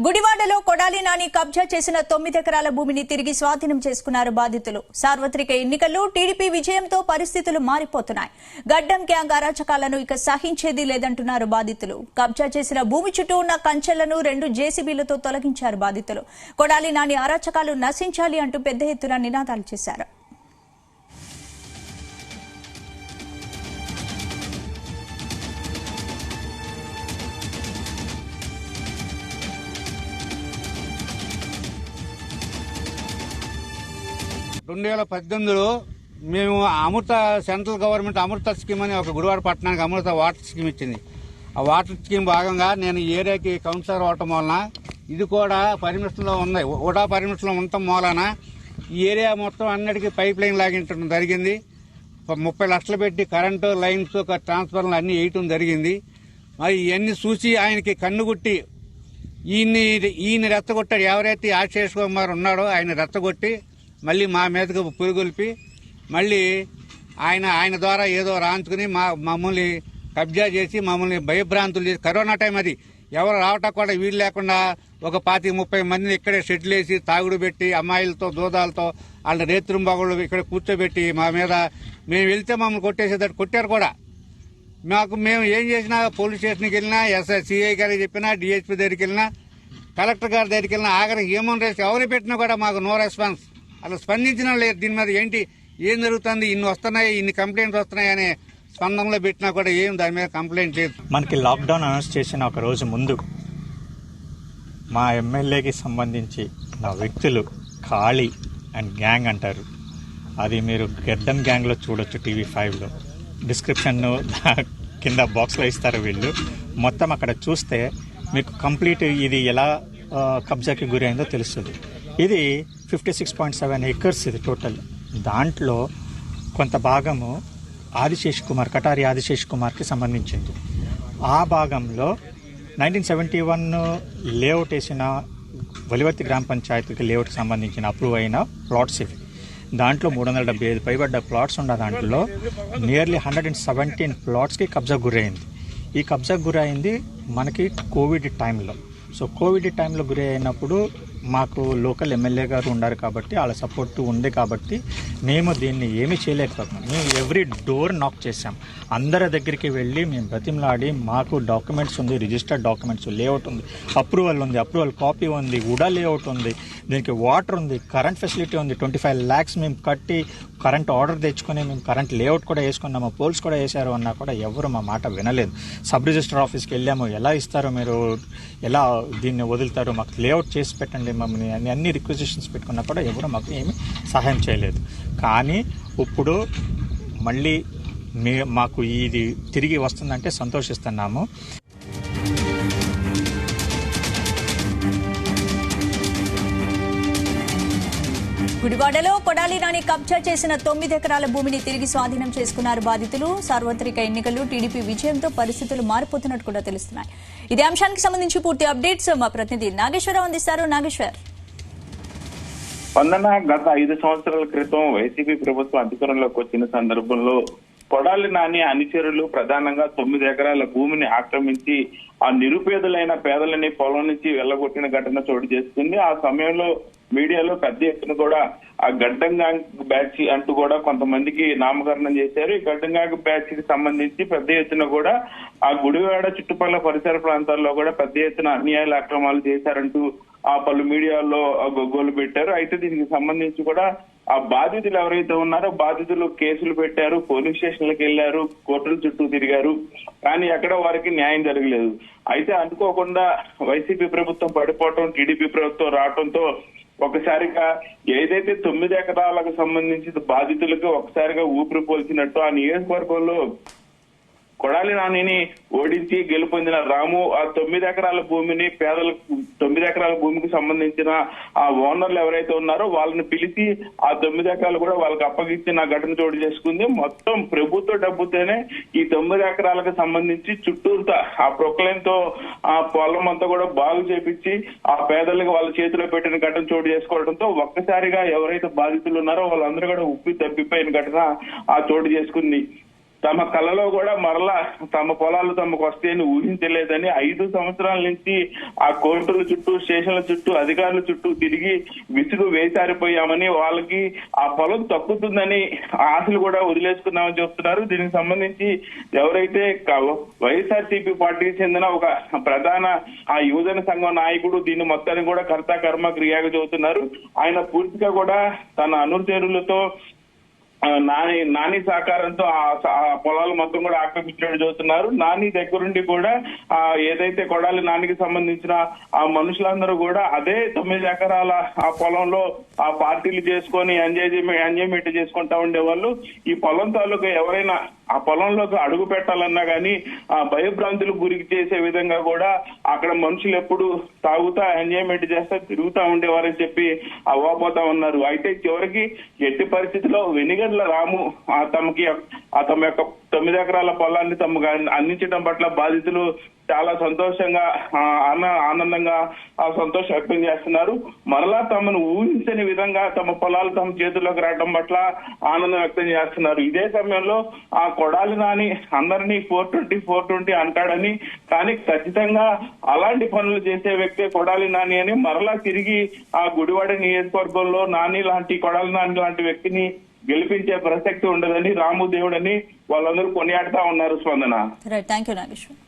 గుడివాడలో కొడాలి నాని కబ్జా చేసిన 9 ఎకరాల భూమిని తిరిగి స్వాధీనం చేసుకున్నారు బాధితులు. సార్వత్రిక ఎన్నికల్లో టీడీపీ విజయంతో పరిస్థితులు మారిపోతున్నాయి. గడ్డం గ్యాంగ్ అరాచకాలను ఇక సహించేది లేదంటున్నారు బాధితులు. కబ్జా చేసిన భూమి చుట్టూ ఉన్న కంచెలను 2 జేసీబీలతో తొలగించారు బాధితులు. కొడాలి నాని అరాచకాలు నశించాలి అంటూ పెద్ద ఎత్తున నినాదాలు చేశారు. మేము అమృత సెంట్రల్ గవర్నమెంట్ అమృత స్కీమ్ అని ఒక గుడివాడ పట్టణానికి అమృత వాటర్ స్కీమ్ ఇచ్చింది. ఆ వాటర్ స్కీమ్ భాగంగా నేను ఈ ఏరియాకి కౌన్సిలర్ అవటం వలన ఇది కూడా పర్మిషన్లో ఉంది. ఓడా పర్మిషన్లో ఉండటం మూలన ఈ ఏరియా మొత్తం అన్నిటికీ పైప్ లైన్ లాగించడం జరిగింది. 30 లక్షలు పెట్టి కరెంటు లైన్స్ ట్రాన్స్ఫర్లు అన్ని వేయటం జరిగింది. మరి ఇవన్నీ చూసి ఆయనకి కన్నుగుట్టి ఈయన రెచ్చగొట్టాడు. ఎవరైతే ఆశేష్ కుమార్ ఉన్నాడో ఆయన రెచ్చగొట్టి మళ్ళీ మా మీదకు పురుగొల్పి మళ్ళీ ఆయన ద్వారా ఏదో రాంచుకుని మమ్మల్ని కబ్జా చేసి మమ్మల్ని భయభ్రాంతులు చేసి కరోనా టైం అది ఎవరు రావటం కూడా వీలు లేకుండా ఒక 25-30 మందిని ఇక్కడే షెడ్లు వేసి తాగుడు పెట్టి అమ్మాయిలతో దూదాలతో వాళ్ళ రేత్రింబాగుళ్ళు ఇక్కడ కూర్చోబెట్టి మా మీద మేము వెళ్తే మమ్మల్ని కొట్టేసేటట్టు కొట్టారు కూడా. మేము ఏం చేసినా పోలీస్ స్టేషన్కి వెళ్ళినా సిఐ గారికి చెప్పినా డిఎస్పీ దగ్గరికి వెళ్ళినా కలెక్టర్ గారి దగ్గరికి వెళ్ళినా ఆఖరికి హ్యూమన్ రైట్స్ ఎవరు పెట్టినా కూడా మాకు నో రెస్పాన్స్. అలా స్పందించిన లేదు. దీని మీద ఏంటి ఏం జరుగుతుంది, ఇన్ని వస్తున్నాయి, ఇన్ని కంప్లైంట్స్ వస్తున్నాయి అనే స్పందనలో పెట్టినా కూడా ఏం దాని మీద కంప్లైంట్ లేదు. మనకి లాక్డౌన్ అనౌన్స్ చేసిన ఒక రోజు ముందు మా ఎమ్మెల్యేకి సంబంధించి నా వ్యక్తులు ఖాళీ అండ్ గ్యాంగ్ అంటారు. అది మీరు గడ్డం గ్యాంగ్లో చూడొచ్చు. TV5లో డిస్క్రిప్షన్ కింద బాక్స్లో ఇస్తారు వీళ్ళు. మొత్తం అక్కడ చూస్తే మీకు కంప్లీట్ ఇది ఎలా కబ్జాకి గురైందో తెలుస్తుంది. ఇది 56.7 acres ఇది టోటల్. దాంట్లో కొంత భాగము కటారి ఆదిశేష్ కుమార్కి సంబంధించింది. ఆ భాగంలో 1971 లేఅవుట్ వేసిన వలివర్తి గ్రామ పంచాయతీకి లేఅవుట్కి సంబంధించిన అప్రూవ్ అయిన ప్లాట్స్ ఇవి. దాంట్లో 375 పైబడ్డ ప్లాట్స్ ఉన్న దాంట్లో నియర్లీ 117 ప్లాట్స్కి కబ్జా గురైంది. ఈ కబ్జా గురైంది మనకి కోవిడ్ టైంలో. సో కోవిడ్ టైంలో గురి అయినప్పుడు మాకు లోకల్ ఎమ్మెల్యే గారు ఉన్నారు కాబట్టి వాళ్ళ సపోర్ట్ ఉంది కాబట్టి మేము దీన్ని ఏమీ చేయలేకపోతున్నాం. మేము ఎవ్రీ డోర్ నాక్ చేసాం. అందరి దగ్గరికి వెళ్ళి మేము బ్రతిమలాడి మాకు డాక్యుమెంట్స్ ఉంది, రిజిస్టర్డ్ డాక్యుమెంట్స్, లేఅవుట్ ఉంది, అప్రూవల్ ఉంది, అప్రూవల్ కాపీ ఉంది, ఉడా లేఅవుట్ ఉంది, దీనికి వాటర్ ఉంది, కరెంట్ ఫెసిలిటీ ఉంది. 25 lakhs మేము కట్టి కరెంట్ ఆర్డర్ తెచ్చుకొని మేము కరెంట్ లేఅవుట్ కూడా వేసుకున్నాము, పోల్స్ కూడా వేశారు అన్నా కూడా ఎవరు మా మాట వినలేదు. సబ్ రిజిస్టర్ ఆఫీస్కి వెళ్ళాము, ఎలా ఇస్తారో మీరు, ఎలా దీన్ని వదులుతారు, మాకు లేఅవుట్ చేసి పెట్టండి మమ్మల్ని అని అన్ని రిక్వెజిషన్స్ పెట్టుకున్నా కూడా ఎవరు మాకు ఏమీ సహాయం చేయలేదు. కానీ ఇప్పుడు మళ్ళీ మాకు ఇది తిరిగి వస్తుందంటే సంతోషిస్తున్నాము. గుడివాడలో కొడాలి నాని కబ్జా చేసిన 9 ఎకరాల భూమిని తిరిగి స్వాధీనం చేసుకున్నారు బాధితులు. సార్వత్రిక ఎన్నికల్లో టీడీపీ విజయంతో పరిస్థితులు మారిపోతున్నట్టు కూడా తెలుస్తున్నాయి. ఇదే అంశానికి సంబంధించి పూర్తి అప్డేట్స్ మా ప్రతినిధి నాగేశ్వరరావు అందిస్తారు. నాగేశ్వర్. వందన గత 5 సంవత్సరాల క్రితం వైసీపీ ప్రభుత్వం అధికారంలోకి వచ్చిన సందర్భంలో కొడాలి నాని అనుచరులు ప్రధానంగా 9 ఎకరాల భూమిని ఆక్రమించి ఆ నిరుపేదలైన పేదలని పొలం నుంచి వెళ్లగొట్టిన ఘటన చోటు చేసుకుంది. ఆ సమయంలో మీడియాలో పెద్ద ఎత్తున కూడా ఆ గడ్డంగాంగ్ బ్యాచ్ అంటూ కూడా కొంతమందికి నామకరణం చేశారు. ఈ గడ్డంగాంగ్ బ్యాచ్ కి సంబంధించి పెద్ద ఎత్తున కూడా ఆ గుడివాడ చుట్టుపక్కల పరిసర ప్రాంతాల్లో కూడా పెద్ద ఎత్తున అన్యాయాల అక్రమాలు చేశారంటూ ఆ పలు మీడియాలో గొగ్గోలు పెట్టారు. అయితే దీనికి సంబంధించి కూడా ఆ బాధితులు ఎవరైతే ఉన్నారో బాధితులు కేసులు పెట్టారు, పోలీస్ స్టేషన్లకు వెళ్లారు, కోర్టుల చుట్టూ తిరిగారు, కానీ ఎక్కడ వారికి న్యాయం జరగలేదు. అయితే అనుకోకుండా వైసీపీ ప్రభుత్వం పడిపోవటం, టీడీపీ ప్రభుత్వం రావడంతో ఒకసారిగా ఏదైతే 9 ఎకరాలకు సంబంధించి బాధితులకు ఒకసారిగా ఊపిరి పోల్చినట్టు ఆ నియోజకవర్గంలో కొడాలి నానిని ఓడించి గెలుపొందిన రాము ఆ 9 ఎకరాల భూమిని పేదలకు 9 ఎకరాల భూమికి సంబంధించిన ఆ ఓనర్లు ఎవరైతే ఉన్నారో వాళ్ళని పిలిచి ఆ 9 ఎకరాలు కూడా వాళ్ళకి అప్పగించిన ఘటన చోటు చేసుకుంది. మొత్తం ప్రభుత్వ డబ్బుతోనే ఈ 9 ఎకరాలకు సంబంధించి చుట్టూరుతా ఆ ప్రొక్లైన్ తో ఆ పొలం అంతా కూడా బాగు చేపించి ఆ పేదలకు వాళ్ళ చేతిలో పెట్టిన ఘటన చోటు చేసుకోవడంతో ఒక్కసారిగా ఎవరైతే బాధితులు ఉన్నారో వాళ్ళందరూ కూడా ఉప్పి తప్పిపోయిన ఘటన ఆ చోటు చేసుకుంది. తమ కళలో కూడా మరలా తమ పొలాలు తమకు వస్తాయని ఊహించలేదని 5 సంవత్సరాల నుంచి ఆ కోర్టుల చుట్టూ, స్టేషన్ల చుట్టూ, అధికారుల చుట్టూ తిరిగి విసుగు వేసారిపోయామని, వాళ్ళకి ఆ పొలం తక్కుతుందని ఆశలు కూడా వదిలేసుకున్నామని చెప్తున్నారు. దీనికి సంబంధించి ఎవరైతే వైఎస్ఆర్సీపీ పార్టీకి చెందిన ఒక ప్రధాన ఆ యువజన సంఘం నాయకుడు దీన్ని మొత్తాన్ని కూడా కర్త కర్మ క్రియాగా చెబుతున్నారు. ఆయన పూర్తిగా కూడా తన అనుచరులతో నాని సహకారంతో ఆ పొలాలు మొత్తం కూడా ఆక్రమించినట్టు చూస్తున్నారు. నాని దగ్గరుండి కూడా ఏదైతే కొడాలి నానికి సంబంధించిన ఆ మనుషులందరూ కూడా అదే 9 ఎకరాల ఆ పొలంలో ఆ పార్టీలు చేసుకొని ఎంజాయ్మెంట్ చేసుకుంటా ఉండేవాళ్ళు. ఈ పొలం తాలూకా ఎవరైనా ఆ పొలంలోకి అడుగు పెట్టాలన్నా గానీ ఆ భయభ్రాంతులకు గురికి చేసే విధంగా కూడా అక్కడ మనుషులు ఎప్పుడు తాగుతా ఎంజాయ్మెంట్ చేస్తా తిరుగుతా ఉండేవారని చెప్పి అవ్వపోతా ఉన్నారు. అయితే చివరికి ఎట్టి పరిస్థితిలో వెనిగండ్ల రాము తమ యొక్క 9 ఎకరాల పొలాన్ని తమకు అందించడం పట్ల బాధితులు చాలా సంతోషంగా ఆనందంగా సంతోషం వ్యక్తం చేస్తున్నారు. మరలా తమను ఊహించని విధంగా తమ పొలాలు తమ చేతుల్లోకి రావడం పట్ల ఆనందం వ్యక్తం చేస్తున్నారు. ఇదే సమయంలో ఆ కొడాలి నాని అందరినీ 420 అంటాడని, కానీ ఖచ్చితంగా అలాంటి పనులు చేసే వ్యక్తే కొడాలి నాని అని మరలా తిరిగి ఆ గుడివాడ నియోజకవర్గంలో కొడాలి నాని లాంటి వ్యక్తిని గెలిపించే ప్రసక్తి ఉండదని రాము దేవుడని వాళ్ళందరూ కొనియాడుతా ఉన్నారు. స్పందన. Thank you Nageshwar.